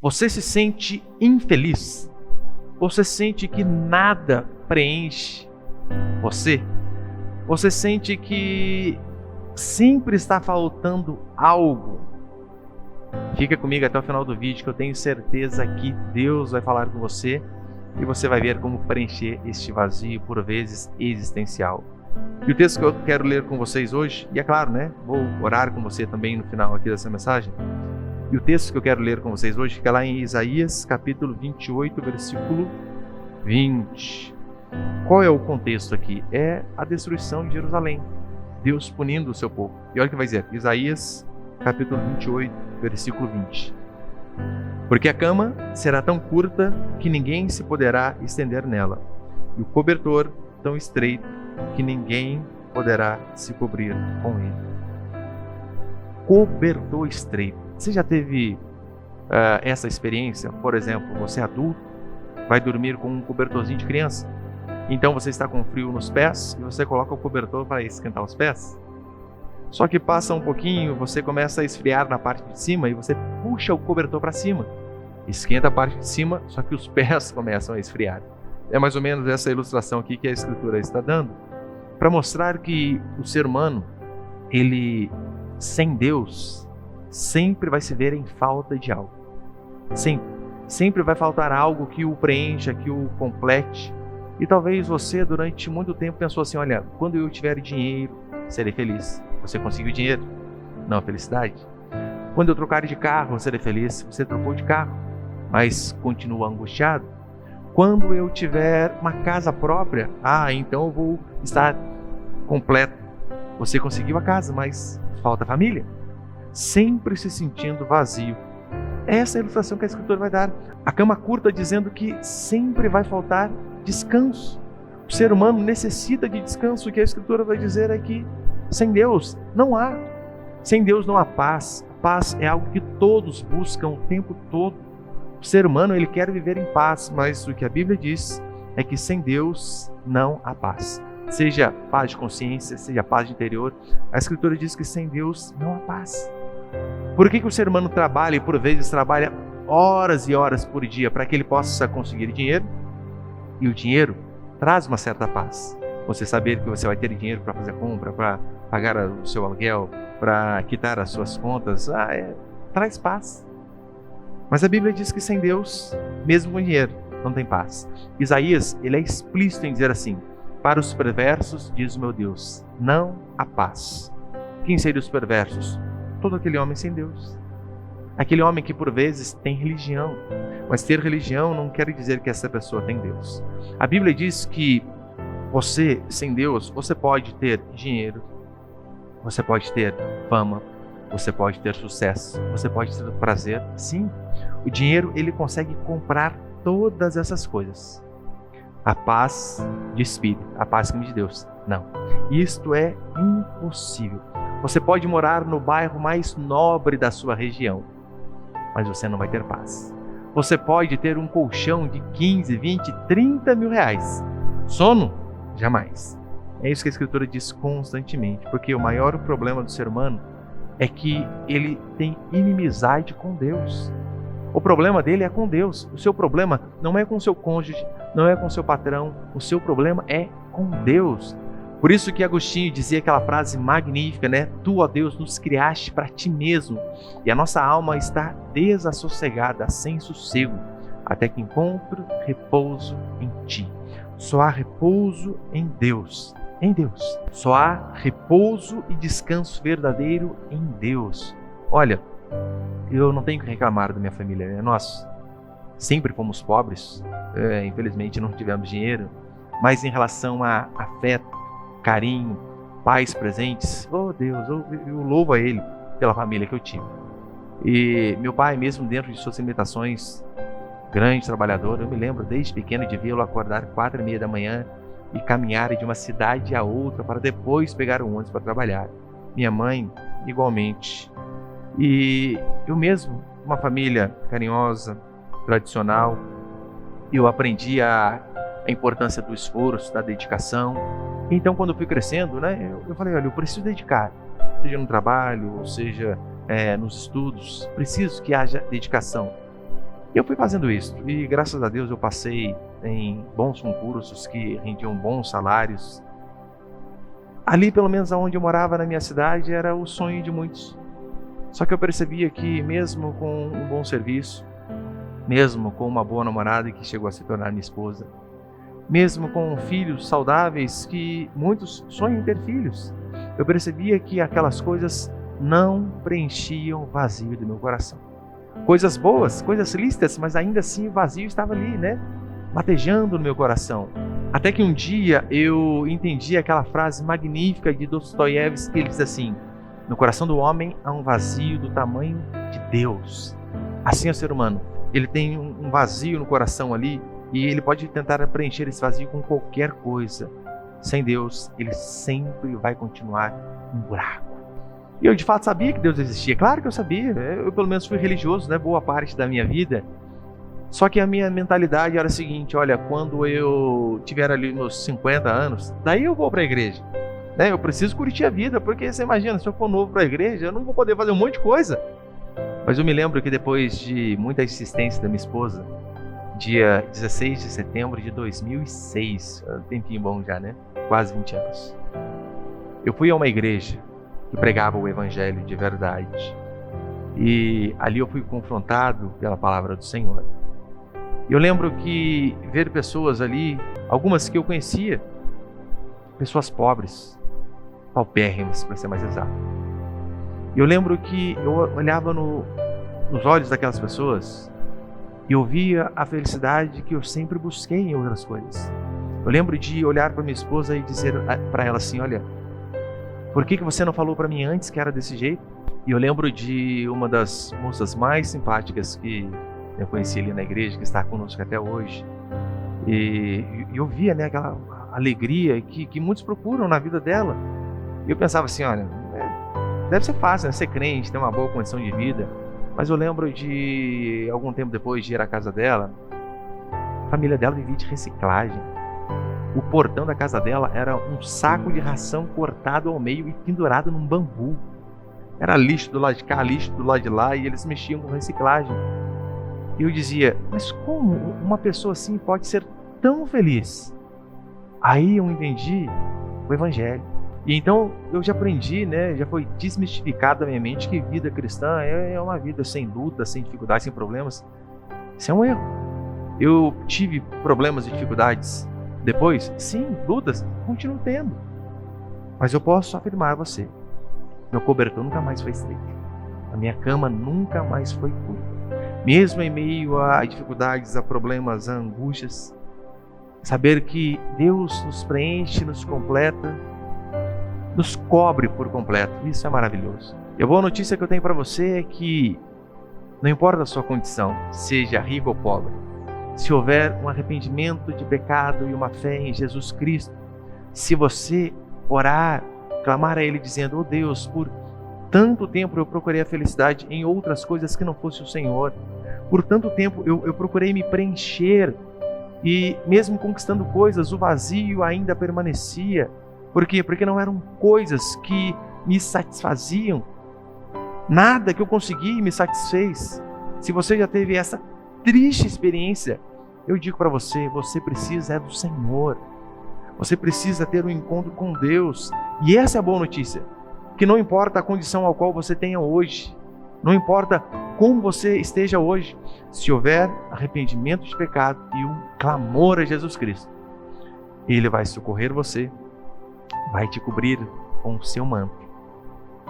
Você se sente infeliz? Você sente que nada preenche você? Você sente que sempre está faltando algo? Fica comigo até o final do vídeo, que eu tenho certeza que Deus vai falar com você e você vai ver como preencher este vazio, por vezes existencial. E o texto que eu quero ler com vocês hoje, e é claro, vou orar com você também no final aqui dessa mensagem. E o texto que eu quero ler com vocês hoje fica lá em Isaías, capítulo 28, versículo 20. Qual é o contexto aqui? É a destruição de Jerusalém. Deus punindo o seu povo. E olha o que vai dizer, Isaías, capítulo 28, versículo 20. Porque a cama será tão curta que ninguém se poderá estender nela, e o cobertor tão estreito que ninguém poderá se cobrir com ele. Cobertor estreito. Você já teve essa experiência? Por exemplo, você é adulto, vai dormir com um cobertorzinho de criança. Então você está com frio nos pés e você coloca o cobertor para esquentar os pés. Só que passa um pouquinho, você começa a esfriar na parte de cima e você puxa o cobertor para cima. Esquenta a parte de cima, só que os pés começam a esfriar. É mais ou menos essa ilustração aqui que a Escritura está dando, para mostrar que o ser humano, ele, sem Deus, sempre vai se ver em falta de algo. Sempre vai faltar algo que o preencha, que o complete. E talvez você, durante muito tempo, pensou assim, olha, quando eu tiver dinheiro, serei feliz. Você conseguiu dinheiro? Não, felicidade. Quando eu trocar de carro, serei feliz. Você trocou de carro, mas continua angustiado. Quando eu tiver uma casa própria, então eu vou estar completo. Você conseguiu a casa, mas falta família. Sempre se sentindo vazio. Essa é a ilustração que a Escritura vai dar. A cama curta dizendo que sempre vai faltar descanso. O ser humano necessita de descanso. O que a Escritura vai dizer é que sem Deus não há. Sem Deus não há paz. A paz é algo que todos buscam o tempo todo. O ser humano, ele quer viver em paz, mas o que a Bíblia diz é que sem Deus não há paz. Seja paz de consciência, seja paz de interior. A Escritura diz que sem Deus não há paz. Por que o ser humano trabalha e por vezes trabalha horas e horas por dia para que ele possa conseguir dinheiro? E o dinheiro traz uma certa paz. Você saber que você vai ter dinheiro para fazer a compra, para pagar o seu aluguel, para quitar as suas contas, traz paz. Mas a Bíblia diz que sem Deus, mesmo com dinheiro, não tem paz. Isaías, ele é explícito em dizer assim, para os perversos, diz o meu Deus, não há paz. Quem seriam os perversos? Todo aquele homem sem Deus. Aquele homem que por vezes tem religião, mas ter religião não quer dizer que essa pessoa tem Deus. A Bíblia diz que você, sem Deus, você pode ter dinheiro, você pode ter fama, você pode ter sucesso, você pode ter prazer. Sim, o dinheiro, ele consegue comprar todas essas coisas. A paz de espírito, a paz que vem de Deus, não. Isto é impossível. Você pode morar no bairro mais nobre da sua região, mas você não vai ter paz. Você pode ter um colchão de 15, 20, 30 mil reais. Sono? Jamais. É isso que a Escritura diz constantemente, porque o maior problema do ser humano é que ele tem inimizade com Deus. O problema dele é com Deus. O seu problema não é com o seu cônjuge, não é com o seu patrão. O seu problema é com Deus. Por isso que Agostinho dizia aquela frase magnífica, Tu, ó Deus, nos criaste para ti mesmo, e a nossa alma está desassossegada, sem sossego, até que encontre repouso em ti. Só há repouso em Deus. Em Deus. Só há repouso e descanso verdadeiro em Deus. Olha, eu não tenho que reclamar da minha família, Nós sempre fomos pobres, infelizmente não tivemos dinheiro, mas em relação a afeto, carinho, pais presentes, Deus, eu louvo a Ele pela família que eu tive. E meu pai, mesmo dentro de suas limitações, grande trabalhador, eu me lembro desde pequeno de vê-lo acordar 4h30 da manhã e caminhar de uma cidade a outra para depois pegar o ônibus para trabalhar. Minha mãe, igualmente. E eu mesmo, uma família carinhosa, tradicional, eu aprendi a importância do esforço, da dedicação. Então, quando eu fui crescendo, eu falei, olha, eu preciso dedicar, seja no trabalho, ou seja nos estudos, preciso que haja dedicação. E eu fui fazendo isso, e graças a Deus eu passei em bons concursos que rendiam bons salários. Ali, pelo menos onde eu morava na minha cidade, era o sonho de muitos. Só que eu percebia que mesmo com um bom serviço, mesmo com uma boa namorada que chegou a se tornar minha esposa, mesmo com filhos saudáveis, que muitos sonham em ter filhos, eu percebia que aquelas coisas não preenchiam o vazio do meu coração. Coisas boas, coisas lícitas, mas ainda assim o vazio estava ali, né? Latejando no meu coração. Até que um dia eu entendi aquela frase magnífica de Dostoiévski, que ele diz assim: no coração do homem há um vazio do tamanho de Deus. Assim é o ser humano. Ele tem um vazio no coração ali e ele pode tentar preencher esse vazio com qualquer coisa. Sem Deus, ele sempre vai continuar um buraco. E eu de fato sabia que Deus existia. Claro que eu sabia. Eu pelo menos fui religioso, né? Boa parte da minha vida. Só que a minha mentalidade era a seguinte: olha, quando eu tiver ali meus 50 anos, daí eu vou para a igreja. Né? Eu preciso curtir a vida, porque você imagina, se eu for novo para a igreja, eu não vou poder fazer um monte de coisa. Mas eu me lembro que depois de muita insistência da minha esposa, dia 16 de setembro de 2006, um tempinho bom já, né? Quase 20 anos. Eu fui a uma igreja que pregava o evangelho de verdade. E ali eu fui confrontado pela palavra do Senhor. E eu lembro que ver pessoas ali, algumas que eu conhecia, pessoas pobres, paupérrimas, para ser mais exato. E eu lembro que eu olhava nos olhos daquelas pessoas e eu via a felicidade que eu sempre busquei em outras coisas. Eu lembro de olhar para minha esposa e dizer para ela assim: olha, por que você não falou para mim antes que era desse jeito? E eu lembro de uma das moças mais simpáticas que eu conheci ali na igreja, que está conosco até hoje. E eu via, né, aquela alegria que muitos procuram na vida dela. E eu pensava assim: olha, deve ser fácil, né, ser crente, ter uma boa condição de vida. Mas eu lembro de, algum tempo depois de ir à casa dela, a família dela vivia de reciclagem. O portão da casa dela era um saco de ração cortado ao meio e pendurado num bambu. Era lixo do lado de cá, lixo do lado de lá, e eles mexiam com reciclagem. E eu dizia: mas como uma pessoa assim pode ser tão feliz? Aí eu entendi o evangelho. E então eu já aprendi, né, já foi desmistificado da minha mente que vida cristã é uma vida sem luta, sem dificuldades, sem problemas. Isso é um erro. Eu tive problemas e dificuldades depois? Sim, lutas, continuo tendo. Mas eu posso afirmar a você: meu cobertor nunca mais foi estreito. A minha cama nunca mais foi curta. Mesmo em meio a dificuldades, a problemas, a angústias, saber que Deus nos preenche, nos completa, nos cobre por completo. Isso é maravilhoso. E a boa notícia que eu tenho para você é que não importa a sua condição, seja rico ou pobre, se houver um arrependimento de pecado e uma fé em Jesus Cristo, se você orar, clamar a Ele dizendo: oh Deus, por tanto tempo eu procurei a felicidade em outras coisas que não fosse o Senhor. Por tanto tempo eu procurei me preencher e mesmo conquistando coisas, o vazio ainda permanecia. Por quê? Porque não eram coisas que me satisfaziam. Nada que eu consegui me satisfez. Se você já teve essa triste experiência, eu digo para você: você precisa do Senhor. Você precisa ter um encontro com Deus. E essa é a boa notícia, que não importa a condição ao qual você tenha hoje, não importa como você esteja hoje, se houver arrependimento de pecado e um clamor a Jesus Cristo, Ele vai socorrer você, vai te cobrir com o seu manto,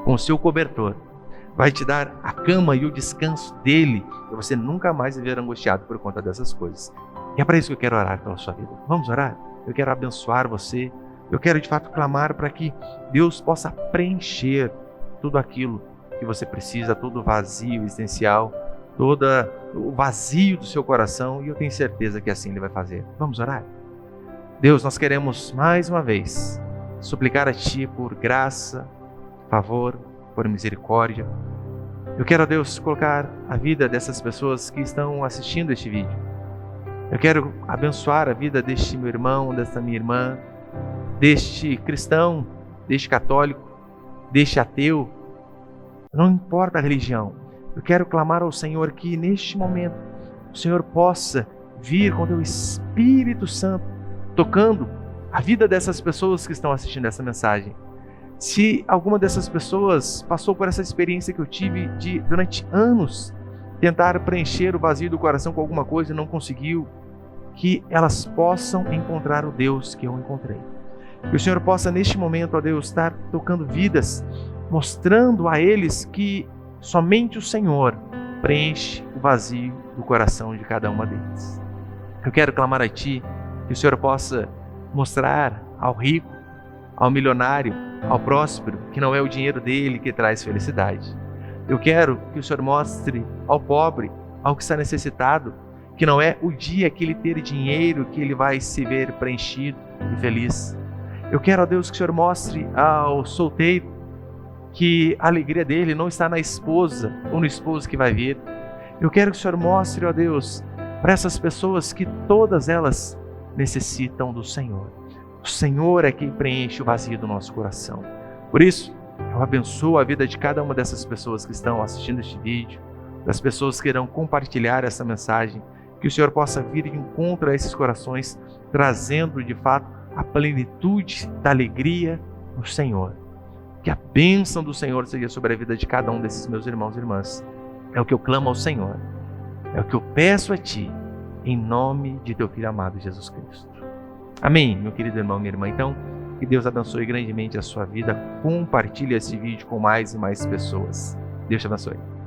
com o seu cobertor, vai te dar a cama e o descanso dele, e você nunca mais viver angustiado por conta dessas coisas. E é para isso que eu quero orar pela sua vida. Vamos orar? Eu quero abençoar você. Eu quero de fato clamar para que Deus possa preencher tudo aquilo que você precisa, todo o vazio existencial, todo o vazio do seu coração, e eu tenho certeza que assim Ele vai fazer. Vamos orar? Deus, nós queremos mais uma vez suplicar a Ti por graça, favor, por misericórdia. Eu quero, Deus, colocar a vida dessas pessoas que estão assistindo este vídeo. Eu quero abençoar a vida deste meu irmão, desta minha irmã, deste cristão, deste católico, deste ateu. Não importa a religião. Eu quero clamar ao Senhor que neste momento o Senhor possa vir com teu Espírito Santo, tocando a vida dessas pessoas que estão assistindo essa mensagem. Se alguma dessas pessoas passou por essa experiência que eu tive de, durante anos, tentar preencher o vazio do coração com alguma coisa e não conseguiu, que elas possam encontrar o Deus que eu encontrei. Que o Senhor possa, neste momento, ó Deus, estar tocando vidas, mostrando a eles que somente o Senhor preenche o vazio do coração de cada uma deles. Eu quero clamar a Ti que o Senhor possa mostrar ao rico, ao milionário, ao próspero, que não é o dinheiro dele que traz felicidade. Eu quero que o Senhor mostre ao pobre, ao que está necessitado, que não é o dia que ele ter dinheiro que ele vai se ver preenchido e feliz. Eu quero, ó Deus, que o Senhor mostre ao solteiro que a alegria dele não está na esposa ou no esposo que vai vir. Eu quero que o Senhor mostre, ó Deus, para essas pessoas que todas elas necessitam do Senhor. O Senhor é quem preenche o vazio do nosso coração. Por isso, eu abençoo a vida de cada uma dessas pessoas que estão assistindo este vídeo, das pessoas que irão compartilhar essa mensagem, que o Senhor possa vir de encontro a esses corações, trazendo de fato a plenitude da alegria no Senhor. Que a bênção do Senhor seja sobre a vida de cada um desses meus irmãos e irmãs. É o que eu clamo ao Senhor. É o que eu peço a Ti, em nome de Teu Filho amado Jesus Cristo. Amém, meu querido irmão, minha irmã. Então, que Deus abençoe grandemente a sua vida. Compartilhe esse vídeo com mais e mais pessoas. Deus te abençoe.